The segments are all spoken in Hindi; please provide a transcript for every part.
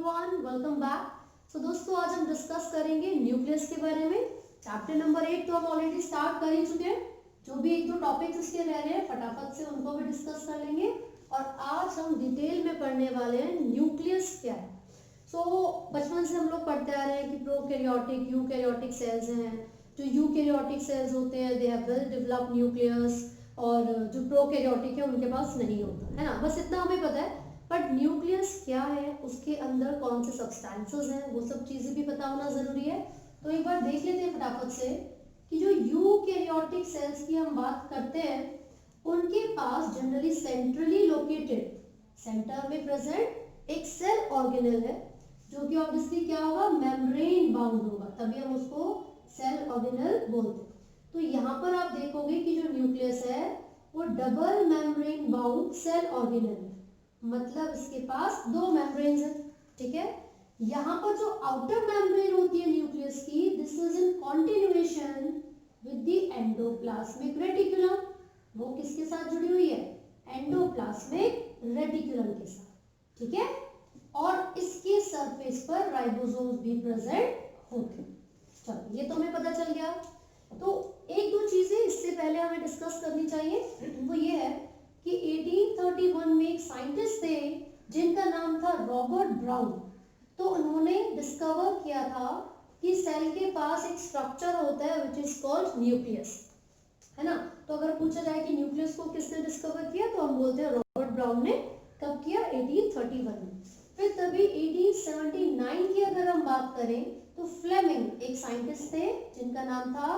Everyone, welcome back. सो दोस्तों, आज हम डिस्कस करेंगे न्यूक्लियस के बारे में। चैप्टर नंबर 8 तो हम ऑलरेडी स्टार्ट कर ही चुके हैं। जो भी एक दो टॉपिक्स इसके रह रहे हैं फटाफट से उनको भी डिस्कस कर लेंगे। और आज हम डिटेल में पढ़ने वाले हैं न्यूक्लियस क्या है। बचपन से हम लोग पढ़ते आ रहे हैं कि प्रोकैरियोटिक यूकैरियोटिक सेल्स हैं। जो यूकैरियोटिक सेल्स होते हैं they have well developed nucleus, और जो प्रोकैरियोटिक है उनके पास नहीं होता है ना। बस इतना हमें पता है। बट न्यूक्लियस क्या है, उसके अंदर कौन से सब्सटेंसेस हैं, वो सब चीजें भी पता होना जरूरी है। तो एक बार देख लेते हैं फटाफट से कि जो यूकैरियोटिक सेल्स की हम बात करते हैं उनके पास जनरली सेंट्रली लोकेटेड, सेंटर में प्रेजेंट एक सेल ऑर्गेनेल है जो कि ऑब्वियसली क्या होगा, मेम्ब्रेन बाउंड होगा, तभी हम उसको सेल ऑर्गेनेल बोलते हैं। तो यहाँ पर आप देखोगे कि जो न्यूक्लियस है वो double membrane bound cell organelle है, मतलब इसके पास दो मेम्ब्रेन्स हैं। ठीक है, यहाँ पर जो आउटर मेम्ब्रेन होती है न्यूक्लियस की, this is in continuation with the endoplasmic reticulum. वो किसके साथ जुड़ी हुई है, एंडोप्लाज्मिक रेटिकुलम के साथ। ठीक है, और इसके सरफेस पर राइबोसोम्स भी प्रेजेंट होते हैं। चलो, ये तो हमें पता चल गया। तो एक दो चीजें इससे पहले हमें डिस्कस करनी चाहिए, वो ये है कि 1831 में एक साइंटिस्ट थे जिनका नाम था रॉबर्ट ब्राउन। तो उन्होंने डिस्कवर किया था कि सेल के पास एक स्ट्रक्चर होता है विच इज कॉल्ड न्यूक्लियस, है ना। तो अगर पूछा जाए कि न्यूक्लियस को किसने डिस्कवर किया, तो हम बोलते हैं रॉबर्ट ब्राउन ने। कब किया, 1831 में। फिर तभी 1879 की अगर हम बात करें तो फ्लेमिंग एक साइंटिस्ट थे जिनका नाम था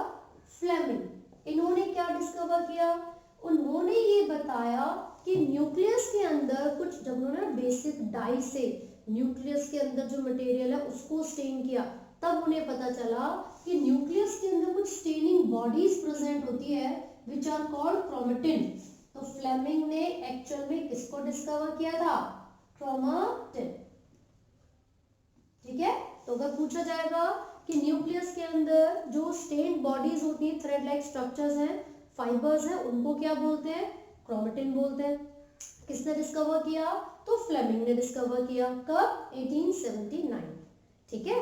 फ्लेमिंग। इन्होंने क्या डिस्कवर किया, उन्होंने ये बताया कि न्यूक्लियस के अंदर कुछ, जब उन्होंने बेसिक डाई से न्यूक्लियस के अंदर जो मटेरियल है उसको स्टेन किया, तब उन्हें पता चला कि न्यूक्लियस के अंदर कुछ स्टेनिंग बॉडीज प्रेजेंट होती है विच आर कॉल्ड क्रोमेटिन। तो फ्लेमिंग ने एक्चुअल में किसको डिस्कवर किया था, क्रोमेटिन। ठीक है, तो अगर पूछा जाएगा कि न्यूक्लियस के अंदर जो स्टेन्ड बॉडीज होती है, थ्रेड लाइक स्ट्रक्चर्स हैं, फाइबर्स हैं, उनको क्या बोलते हैं, क्रोमेटिन बोलते हैं। किसने डिस्कवर किया, तो फ्लेमिंग ने डिस्कवर किया। कब, 1879। ठीक है,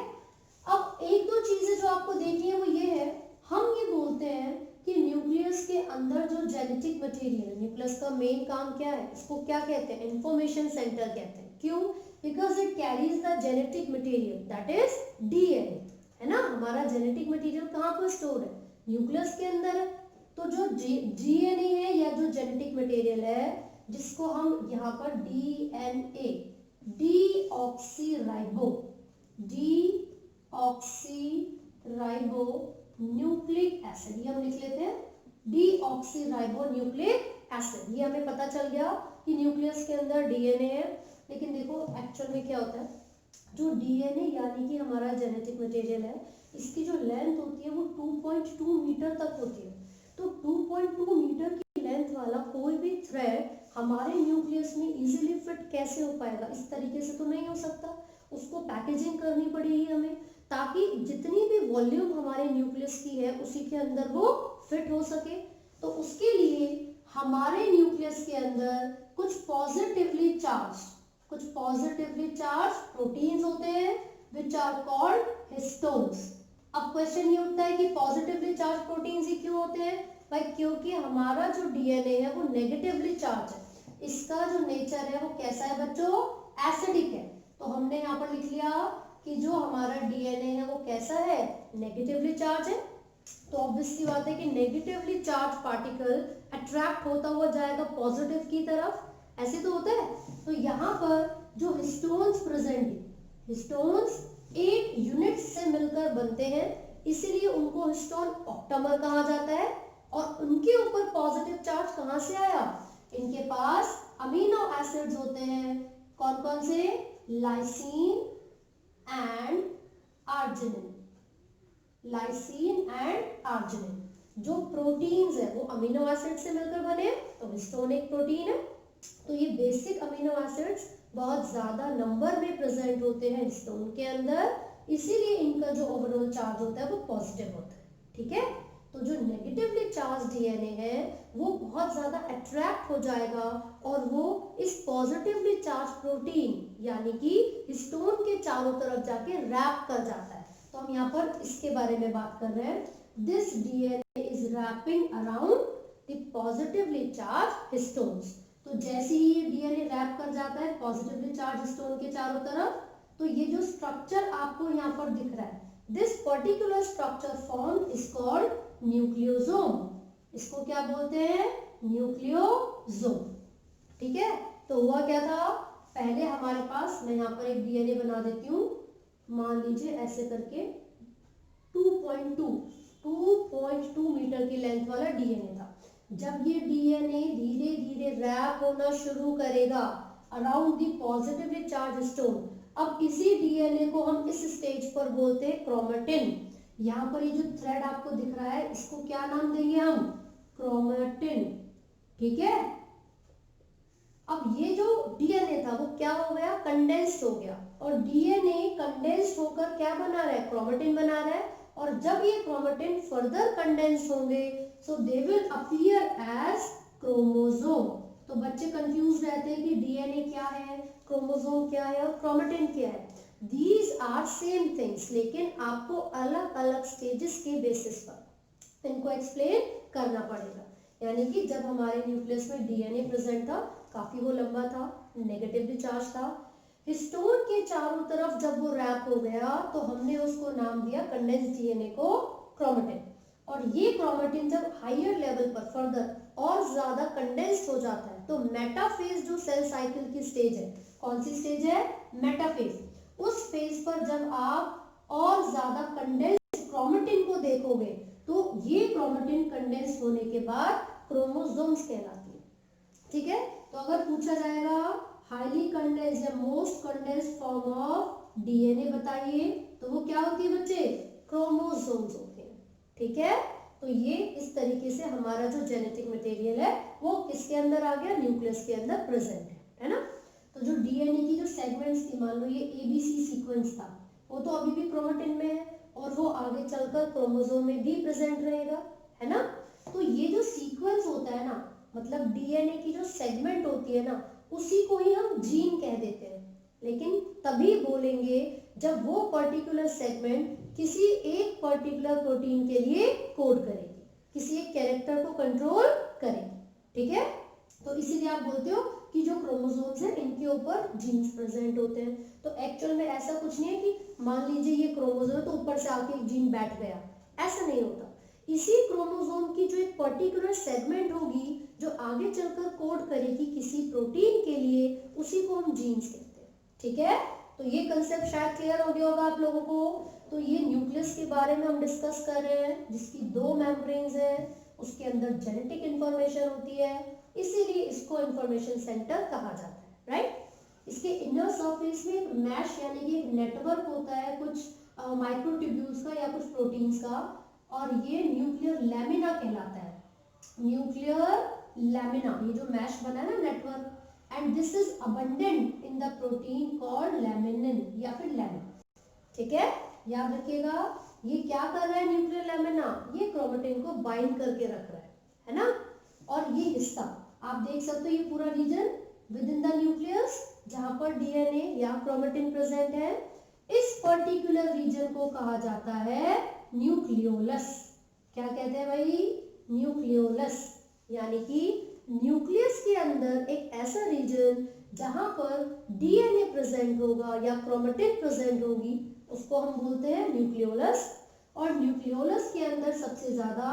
अब एक दो चीजें जो आपको देखनी है वो ये है, हम ये बोलते हैं कि न्यूक्लियस के अंदर जो जेनेटिक मटेरियल, न्यूक्लियस का मेन काम क्या है, इसको क्या कहते हैं, इंफॉर्मेशन सेंटर कहते हैं। क्यों, because it carries the genetic material that is DNA, है ना। हमारा जेनेटिक मटेरियल कहाँ पर स्टोर है, न्यूक्लियस के अंदर है। तो जो डीएनए है या जो जेनेटिक मटेरियल है, जिसको हम यहाँ पर DNA, deoxyribo, deoxyribo nucleic acid, ये हम लिख लेते हैं डीऑक्सीराइबो न्यूक्लिक एसिड। ये हमें पता चल गया कि न्यूक्लियस के अंदर डीएनए है। लेकिन देखो एक्चुअल में क्या होता है, जो डीएनए यानी कि हमारा जेनेटिक मटेरियल है, इसकी जो लेंथ होती है वो 2.2 मीटर तक होती है। तो 2.2 मीटर की लेंथ वाला कोई भी थ्रेड हमारे न्यूक्लियस में इजीली फिट कैसे हो पाएगा, इस तरीके से तो नहीं हो सकता। उसको पैकेजिंग करनी पड़ेगी हमें, ताकि जितनी भी वॉल्यूम हमारे न्यूक्लियस की है उसी के अंदर वो फिट हो सके। तो उसके लिए हमारे न्यूक्लियस के अंदर कुछ पॉजिटिवली चार्ज प्रोटीन्स होते हैं विच आर कॉल्ड हिस्टोन्स। अब क्वेश्चन ये उठता है कि पॉजिटिवली चार्ज प्रोटीन्स ही क्यों होते हैं भाई, क्योंकि हमारा जो डीएनए है वो नेगेटिवली चार्ज है। इसका जो नेचर है वो कैसा है बच्चों, एसिडिक है। तो हमने यहाँ पर लिख लिया कि जो हमारा डीएनए है वो कैसा है, नेगेटिवली चार्ज है। तो ऑब्वियसली बात है कि नेगेटिवली चार्ज पार्टिकल अट्रैक्ट होता हुआ जाएगा पॉजिटिव की तरफ, ऐसे तो होता है। तो यहाँ पर जो हिस्टोन्स प्रेजेंट है, हिस्टोन्स 8 यूनिट से मिलकर बनते हैं, इसीलिए उनको हिस्टोन ऑक्टामर कहा जाता है। और उनके ऊपर पॉजिटिव चार्ज कहाँ से आया, इनके पास अमीनो एसिड्स होते हैं। कौन कौन से, lysine and arginine, lysine and arginine. जो प्रोटीन्स है वो अमीनो एसिड से मिलकर बने, तो हिस्टोन एक प्रोटीन है। तो ये बेसिक अमीनो एसिड्स बहुत ज्यादा नंबर में प्रेजेंट होते हैं हिस्टोन के अंदर, इसीलिए इनका जो ओवरऑल चार्ज होता है वो पॉजिटिव होता है। ठीक है, तो जो नेगेटिवली चार्ज डीएनए है वो बहुत ज्यादा अट्रैक्ट हो जाएगा और वो इस पॉजिटिवली चार्ज प्रोटीन यानी कि हिस्टोन के चारों तरफ जाके रैप कर जाता है। तो हम यहाँ पर इसके बारे में बात कर रहे हैं। This DNA is wrapping around the positively charge histones. तो जैसे ही ये डीएनए रैप कर जाता है पॉजिटिवली चार्ज हिस्टोन के चारों तरफ, तो ये जो स्ट्रक्चर आपको यहाँ पर दिख रहा है, this particular structure form is called nucleosome. इसको क्या बोलते हैं? न्यूक्लियोसोम। ठीक है, तो हुआ क्या था, पहले हमारे पास, मैं यहाँ पर एक डीएनए बना देती हूँ, मान लीजिए ऐसे करके 2.2 मीटर की लेंथ वाला डीएनए था। जब ये डीएनए धीरे धीरे रैप होना शुरू करेगा around the positively charge histone, अब इसी डीएनए को हम इस स्टेज पर बोलते हैं क्रोमेटिन। यहाँ पर ये जो थ्रेड आपको दिख रहा है इसको क्या नाम देंगे हम? क्रोमेटिन। ठीक है, अब ये जो डीएनए था वो क्या हो गया? कंडेंस्ड हो गया, और डीएनए कंडेंस्ड होकर क्या बना रहा है? क्रोमेटिन बना रहा है। और जब ये क्रोमेटिन फर्दर कंडेंस होंगे so they will appear as chromosome. तो बच्चे कंफ्यूज रहते हैं कि डीएनए क्या है, क्रोमोसोम क्या है और क्रोमेटिन क्या है। दीज आर सेम थिंग्स, लेकिन आपको अलग अलग स्टेजेस के बेसिस पर इनको एक्सप्लेन करना पड़ेगा। यानी कि जब हमारे न्यूक्लियस में डीएनए प्रेजेंट था, काफी वो लंबा था, नेगेटिवली चार्ज था, हिस्टोन के चारों तरफ जब वो रैप हो गया तो हमने उसको नाम दिया कंडेंस्ड डीएनए को क्रोमेटिन। और ये क्रोमेटिन जब हायर लेवल पर फर्दर और ज्यादा कंडेंस्ड हो जाता है तो मेटाफेज जो सेल साइकिल की स्टेज है, कौन सी स्टेज है? मेटाफेज। उस फेज पर जब आप और ज्यादा कंडेंस्ड क्रोमेटिन को देखोगे तो ये क्रोमेटिन कंडेंस होने के बाद क्रोमोसोम्स कहलाती है। ठीक है, तो अगर पूछा जाएगा हाईली कंडेंस्ड या most condensed form of DNA बताइए, तो वो क्या होती है बच्चे? क्रोमोसोम्स होते हैं। ठीक है, तो ये इस तरीके से हमारा जो जेनेटिक मटेरियल है वो किसके अंदर आ गया? न्यूक्लियस के अंदर प्रेजेंट है ना। तो जो डीएनए की जो सेगमेंट्स थी, मान लो ये एबीसी सीक्वेंस था, वो तो अभी भी क्रोमेटिन में है और वो आगे चलकर क्रोमोसोम में भी प्रेजेंट रहेगा, है ना। तो ये जो सीक्वेंस होता है ना, मतलब डीएनए की जो सेगमेंट होती है ना, उसी को ही हम जीन कह देते हैं। लेकिन तभी बोलेंगे जब वो पर्टिकुलर सेगमेंट किसी एक पर्टिकुलर प्रोटीन के लिए कोड करेगी, किसी एक कैरेक्टर को कंट्रोल करेगी। ठीक है, तो इसीलिए आप बोलते हो कि जो क्रोमोसोम्स हैं इनके ऊपर जीन्स प्रेजेंट होते हैं। तो एक्चुअल में ऐसा कुछ नहीं है कि मान लीजिए ये क्रोमोसोम है तो ऊपर से आके एक जीन बैठ गया, ऐसा नहीं होता। इसी क्रोमोसोम की जो एक पर्टिकुलर सेगमेंट होगी जो आगे चलकर कोड करेगी किसी प्रोटीन के लिए, उसी को हम जीन्स कहते हैं। ठीक है, तो ये कंसेप्ट शायद क्लियर हो गया होगा आप लोगों को। तो ये न्यूक्लियस के बारे में हम डिस्कस कर रहे हैं, जिसकी 2 मेम्ब्रेन्स हैं, उसके अंदर जेनेटिक इंफॉर्मेशन होती है, इसीलिए इसको इंफॉर्मेशन सेंटर कहा जाता है, राइट। इसके इनर सरफेस में एक मैश यानी कि एक नेटवर्क होता है कुछ माइक्रोट्यूब्यूल्स का या कुछ प्रोटीन्स का, और ये न्यूक्लियर लैमिना कहलाता है। न्यूक्लियर लैमिना, ये जो मैश बना है ना network, and this is abundant in the protein called laminin या फिर लैमिन। ठीक है, याद रखिएगा ये क्या कर रहा है न्यूक्लियर लैमिना? ये क्रोमेटिन को बाइंड करके रख रहा है ना। और ये हिस्सा आप देख सकते हो, ये पूरा region within the nucleus जहां पर डीएनए या क्रोमेटिन प्रेजेंट है, इस पर्टिकुलर रीजन को कहा जाता है न्यूक्लियोलस। क्या कहते हैं भाई? न्यूक्लियोलस। यानी कि न्यूक्लियस के अंदर एक ऐसा रीजन जहां पर डीएनए प्रेजेंट होगा या क्रोमेटिन प्रेजेंट होगी, उसको हम बोलते हैं न्यूक्लियोलस। और न्यूक्लियोलस के अंदर सबसे ज्यादा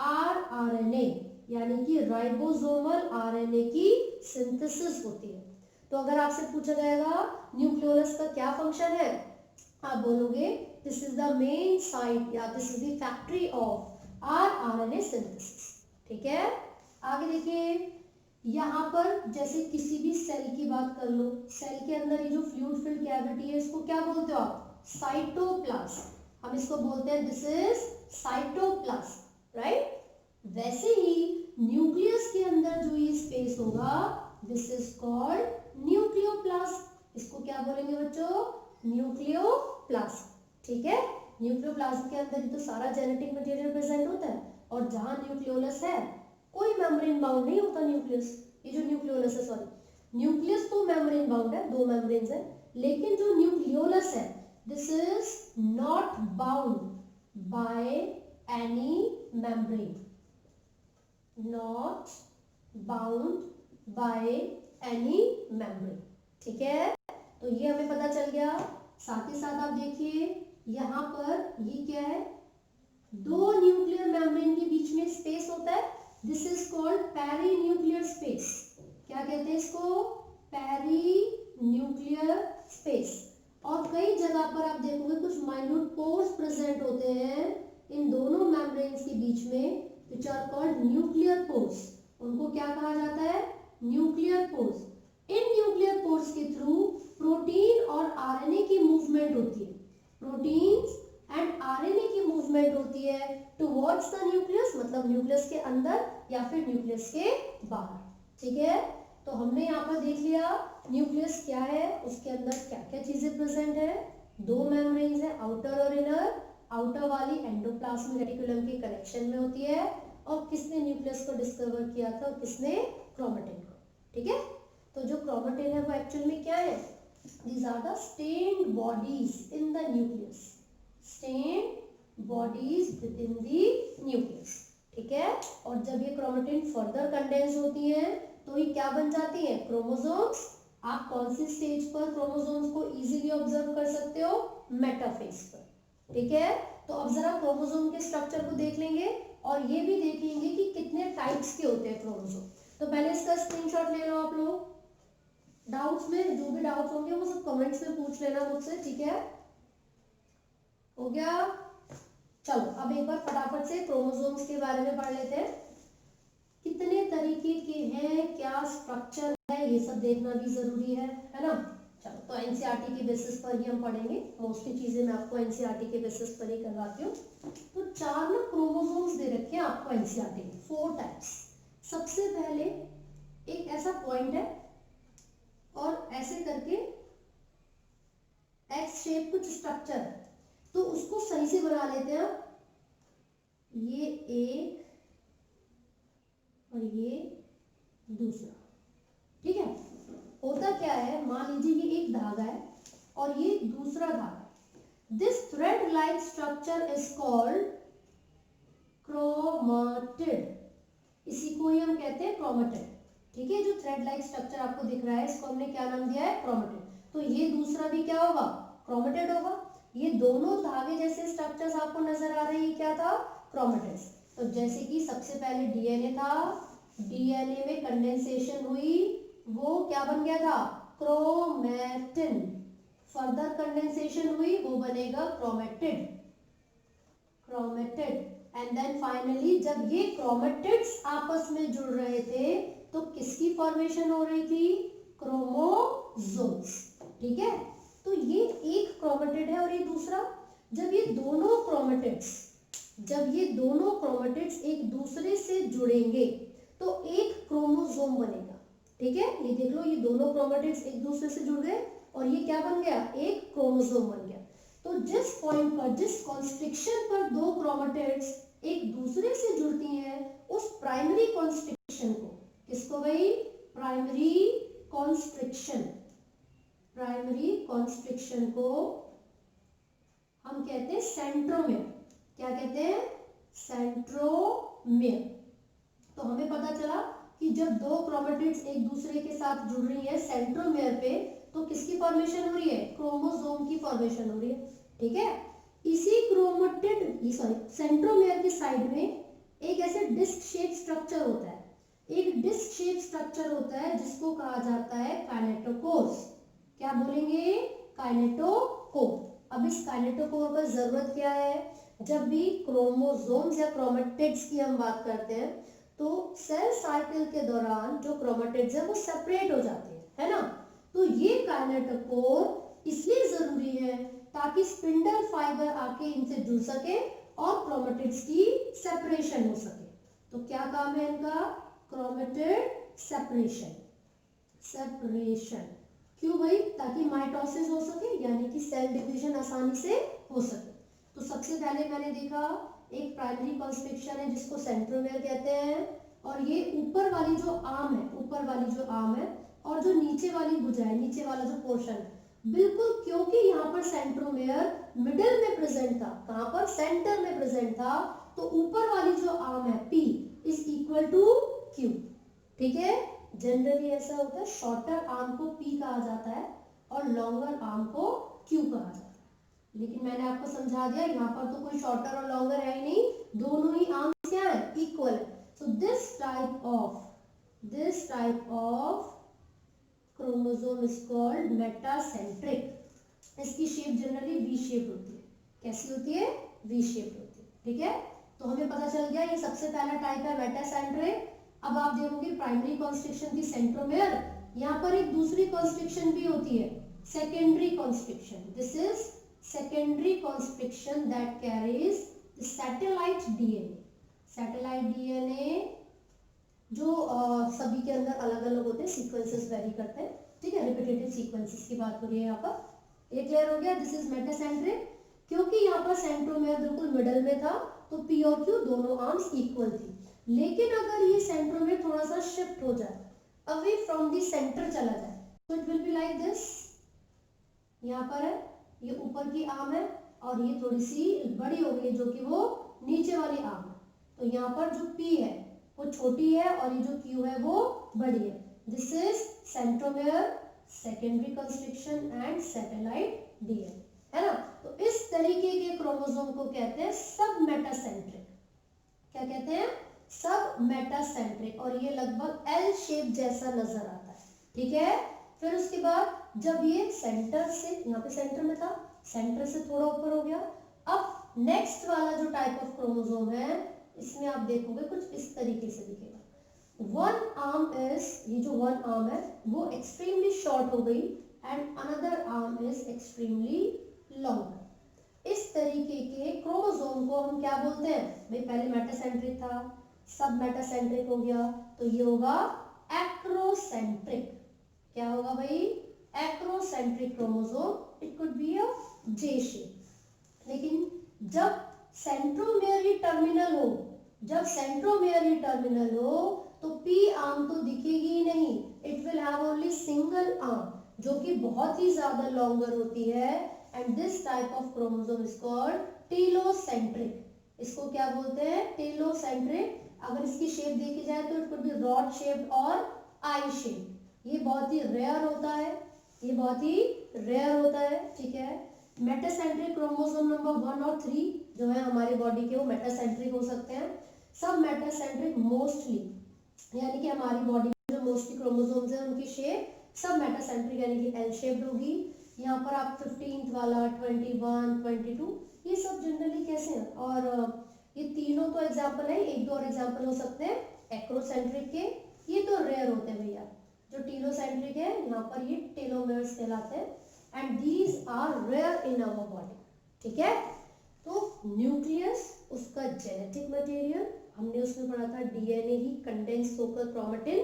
आरएनए यानी कि राइबोसोमल आरएनए की सिंथेसिस होती है। तो अगर आपसे पूछा जाएगा न्यूक्लियोलस का क्या फंक्शन है, आप बोलोगे this is the main site या this is the factory of RNA synthesis. ठीक है, आगे देखिए, यहाँ पर जैसे किसी भी सेल की बात कर लो, सेल के अंदर ये जो फ्लूइड फिल्ड कैविटी है इसको क्या बोलते हो आप? साइटोप्लाज्म। हम इसको बोलते हैं दिस इज साइटोप्लाज्म, राइट। वैसे ही न्यूक्लियस के अंदर जो ये स्पेस होगा दिस इज कॉल्ड न्यूक्लियोप्लाज्म। इसको क्या बोलेंगे बच्चों? न्यूक्लियोप्लाज्म। ठीक है, न्यूक्लियोप्लाज्म के अंदर ही तो सारा जेनेटिक मटेरियल प्रेजेंट होता है। और जहां न्यूक्लियोलस है कोई मेम्ब्रेन बाउंड नहीं होता न्यूक्लियस। ये जो न्यूक्लियोलस है, सॉरी न्यूक्लियस तो मेम्ब्रेन बाउंड है, दो मेम्ब्रेन्स है, लेकिन जो न्यूक्लियोलस है this is not bound by any membrane, not bound by any membrane. ठीक है, तो ये हमें पता चल गया। साथ ही साथ आप देखिए यहाँ पर ये क्या है, दो न्यूक्लियर मेम्ब्रेन के बीच में स्पेस होता है, this is called perinuclear space. क्या कहते हैं इसको, पेरी न्यूक्लियर स्पेस। और कई जगह पर आप देखोगे कुछ माइन्यूट पोर्स प्रेजेंट होते हैं इन दोनों मेम्ब्रेन्स के बीच में, which are called nuclear pores. उनको क्या कहा जाता है, न्यूक्लियर पोर्स। इन न्यूक्लियर पोर्स के थ्रू प्रोटीन और आरएनए की मूवमेंट होती है, प्रोटीन्स एंड आरएनए की मूवमेंट होती है टुवर्ड्स द न्यूक्लियस, मतलब न्यूक्लियस के अंदर या फिर न्यूक्लियस के बाहर। ठीक है, तो हमने यहाँ पर देख लिया न्यूक्लियस क्या है, उसके अंदर क्या क्या चीजें प्रेजेंट है। दो मेम्ब्रेन्स है, आउटर और इनर। आउटर वाली एंडोप्लाज्मिक रेटिकुलम के कनेक्शन में होती है, और किसने न्यूक्लियस को डिस्कवर किया था, किसने, क्रोमेटिन को। ठीक है, तो जो क्रोमेटिन है वो एक्चुअल में क्या है, these are the stained bodies in the nucleus, stained bodies within the nucleus। ठीक है, और जब ये क्रोमेटिन फर्दर कंडेंस होती हैं तो ये क्या बन जाती हैं, क्रोमोसोम्स। आप कौन सी स्टेज पर क्रोमोसोम्स को इजीली ऑब्जर्व कर सकते हो, मेटाफेज पर। ठीक है, तो अब जरा क्रोमोसोम के स्ट्रक्चर को देख लेंगे और ये भी देख लेंगे कि कितने टाइप्स के होते हैं क्रोमोसोम। तो पहले इसका स्क्रीनशॉट ले लो आप लोग। डाउट्स में जो भी डाउट्स होंगे वो सब कमेंट्स में पूछ लेना मुझसे। ठीक है, हो गया। चलो अब एक बार फटाफट से क्रोमोसोम्स के बारे में पढ़ लेते हैं, कितने तरीके के हैं, क्या स्ट्रक्चर है, ये सब देखना भी जरूरी है ना। चलो, तो एनसीईआरटी के बेसिस पर ही हम पढ़ेंगे, मोस्टली चीजें मैं आपको एनसीईआरटी के बेसिस पर ही करवाती हूँ। तो चार ना क्रोमोसोम्स दे रखे हैं आपको एनसीईआरटी में, 4 टाइप्स। सबसे पहले एक ऐसा पॉइंट है और ऐसे करके एक्स शेप कुछ स्ट्रक्चर है, तो उसको सही से बना लेते हैं। ये एक और ये दूसरा। ठीक है, होता क्या है, मान लीजिए ये एक धागा है और ये दूसरा धागा। This thread like structure is called chromatid, इसी को ही हम कहते हैं क्रोमेटिड। ठीक है, जो थ्रेड लाइक स्ट्रक्चर आपको दिख रहा है इसको हमने क्या नाम दिया है, क्रोमेटिड। तो ये दूसरा भी क्या होगा, क्रोमेटिड होगा। ये दोनों धागे जैसे स्ट्रक्चर्स आपको नजर आ रहे हैं, क्या था, क्रोमेटिड्स। तो जैसे कि सबसे पहले डीएनए था, डीएनए में कंडेंसेशन हुई, वो क्या बन गया था, क्रोमेटिन। फर्दर कंडेंसेशन हुई, वो बनेगा chromatid, chromatid. And then finally जब ये क्रोमेटिड्स आपस में जुड़ रहे थे तो किसकी फॉर्मेशन हो रही थी, क्रोमोसोम्स। ठीक है, तो ये एक क्रोमेटिड है और ये दूसरा। जब ये दोनों क्रोमेटिड्स एक दूसरे से जुड़ेंगे तो एक क्रोमोसोम बनेगा। ठीक है, ये देख लो, ये दोनों क्रोमेटिड्स एक दूसरे से जुड़ गए और ये क्या बन गया, एक क्रोमोसोम बन गया। तो जिस पॉइंट पर, जिस कॉन्स्ट्रिक्शन पर दो क्रोमेटिड्स एक दूसरे से जुड़ती हैं, उस प्राइमरी कॉन्स्ट्रिक्शन को, किसको भाई, प्राइमरी कॉन्स्ट्रिक्शन, प्राइमरी कॉन्स्ट्रिक्शन को हम कहते हैं सेंट्रोमियर। क्या कहते हैं, सेंट्रोमियर। तो हमें पता चला कि जब दो क्रोमेटिड्स एक दूसरे के साथ जुड़ रही है सेंट्रोमियर पे, तो किसकी फॉर्मेशन हो रही है, क्रोमोसोम की फॉर्मेशन हो रही है। ठीक है, इसी सेंट्रोमियर की साइड में एक ऐसे डिस्क शेप स्ट्रक्चर होता है, एक डिस्क शेप स्ट्रक्चर होता है जिसको कहा जाता है काइनेटोकोर्स। क्या बोलेंगे, काइनेटोकोर। अब इस काइनेटोकोर का जरूरत क्या है, जब भी क्रोमोसोम्स या क्रोमेटिड्स की हम बात करते हैं तो सेल साइकिल के दौरान जो क्रोमेटिड्स है वो सेपरेट हो जाते हैं, है ना। तो ये काइनेटोकोर इसलिए जरूरी है ताकि स्पिंडल फाइबर आके इनसे जुड़ सके और क्रोमेटिड्स की सेपरेशन हो सके। तो क्या काम है इनका, क्रोमेटिड सेपरेशन, सेपरेशन। क्यों भाई, ताकि माइटोसिस हो सके, यानी कि सेल डिवीजन आसानी से हो सके। तो सबसे पहले मैंने देखा एक प्राइमरी कंस्ट्रिक्शन है जिसको सेंट्रोमेयर कहते हैं, और ये ऊपर वाली जो आर्म है, ऊपर वाली जो आर्म है, और जो नीचे वाली भुजा है, नीचे वाला जो पोर्शन, बिल्कुल क्योंकि यहाँ पर सेंट्रोमेयर मिडिल में प्रेजेंट था, कहाँ पर, सेंटर में प्रेजेंट था, तो ऊपर वाली जो आर्म है P is equal to Q। ठीक है, जनरली ऐसा होता है, शॉर्टर आर्म को P कहा जाता है और लॉन्गर आर्म को Q कहा जाता है, लेकिन मैंने आपको समझा दिया यहाँ पर तो कोई शॉर्टर और लॉन्गर है ही नहीं, दोनों ही आर्म्स क्या है, इक्वल है। So this type of chromosome is called metacentric. इसकी शेप जनरली वी शेप होती है। कैसी होती है, वी शेप होती है। ठीक है, तो हमें पता चल गया ये सबसे पहला टाइप है मेटासेंट्रिक। अब आप देखोगे प्राइमरी कॉन्स्ट्रिक्शन थी सेंट्रोमेयर, यहाँ पर एक दूसरी कॉन्स्ट्रिक्शन भी होती है, secondary constriction. This is secondary constriction that carries the satellite DNA. Satellite DNA जो सभी के अंदर अलग अलग होते हैं, सीक्वेंसेस वेरी करते हैं। ठीक है, रिपीटेटिव सीक्वेंसेस की बात हो रही है यहाँ पर। ये क्लियर हो गया, दिस इज मेटासेंट्रिक। क्योंकि यहाँ पर सेंट्रोमेयर बिल्कुल मिडल में था तो P और Q दोनों आर्म्स इक्वल थी। लेकिन अगर ये सेंट्रोमेयर थोड़ा सा शिफ्ट हो जाए, अवे फ्रॉम द सेंटर चला जाए, तो it will be like this. यहाँ पर है, ये ऊपर की आर्म है और ये थोड़ी सी बड़ी हो गई है जो कि वो नीचे वाली आर्म है। तो यहाँ पर जो P है वो छोटी है और ये जो Q है वो बड़ी है। This is centromere, secondary constriction and satellite DNA, है ना। तो इस तरीके के क्रोमोसोम को कहते हैं सब मेटासेंट्रिक। क्या कहते हैं, सब मेटासेंट्रिक, और ये लगभग एल शेप जैसा नजर आता है। ठीक है, फिर उसके बाद जब ये सेंटर से, यहाँ पे सेंटर में था, सेंटर से थोड़ा ऊपर हो गया, अब नेक्स्ट वाला जो टाइप ऑफ क्रोमोसोम है इसमें आप देखोगे कुछ इस तरीके से दिखेगा। वन आर्म इज, ये जो वन आर्म है वो एक्सट्रीमली शॉर्ट हो गई and another arm is extremely longer. इस तरीके के क्रोमोसोम को हम क्या बोलते हैं भाई, पहले मेटासेंट्रिक था, सब मेटासेंट्रिक हो गया, तो ये होगा एक्रोसेंट्रिक। क्या होगा भाई, acrocentric chromosome. It could be a J shape. लेकिन जब सेंट्रोमेयर ही टर्मिनल हो, जब सेंट्रोमेयर ही टर्मिनल हो तो P आर्म तो दिखेगी ही नहीं, it will have only single arm जो कि बहुत ही ज्यादा लॉन्गर होती है, and this type of chromosome is called telocentric. इसको क्या बोलते हैं, टेलोसेंट्रिक। अगर इसकी शेप देखी जाए तो it could be rod shape और आई शेप। ये बहुत ही रेयर होता है, ये बहुत ही रेयर होता है। ठीक है, मेटासेंट्रिक क्रोमोसोम नंबर 1 और 3 जो है हमारी बॉडी के, वो मेटासेंट्रिक हो सकते हैं। सब मेटासेंट्रिक मोस्टली, यानी कि हमारी बॉडी में जो मोस्टली क्रोमोसोम्स हैं उनकी शेप सब मेटासेंट्रिक यानी कि एल शेप्ड होगी। यहाँ पर आप 15th वाला, 21, 22 ये सब जनरली कैसे हैं, और ये तीनों तो एग्जाम्पल है, एक दो और एग्जाम्पल हो सकते हैं एक्रोसेंट्रिक के, ये तो रेयर होते हैं भैया। जो टेलोसेंट्रिक है यहाँ पर ये टेलोमेयर्स कहलाते हैं, and these are rare in our body. ठीक है, तो न्यूक्लियस, उसका जेनेटिक मटेरियल, हमने उसमें पढ़ा था डीएनए ही कंडेंस होकर chromatin,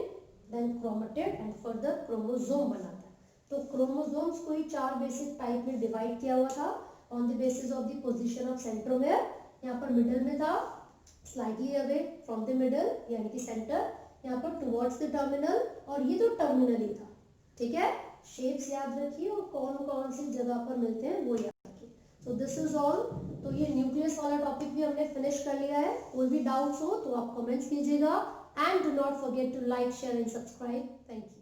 then chromatid and further chromosome बनाता है। तो क्रोमोसोम्स को ही 4 बेसिक टाइप में डिवाइड किया हुआ था on the basis of the position of centromere. यहाँ पर मिडल में था, slightly away from the middle यानी कि सेंटर, यहाँ पर टुवर्ड्स द टर्मिनल, और ये तो टर्मिनल ही था। ठीक है, शेप्स याद रखिए और कौन कौन सी जगह पर मिलते हैं वो याद रखिए। So this is all. तो ये न्यूक्लियस वाला टॉपिक भी हमने फिनिश कर लिया है। कोई भी डाउट्स हो तो आप कमेंट्स कीजिएगा, and do not forget to like, share and subscribe. Thank you.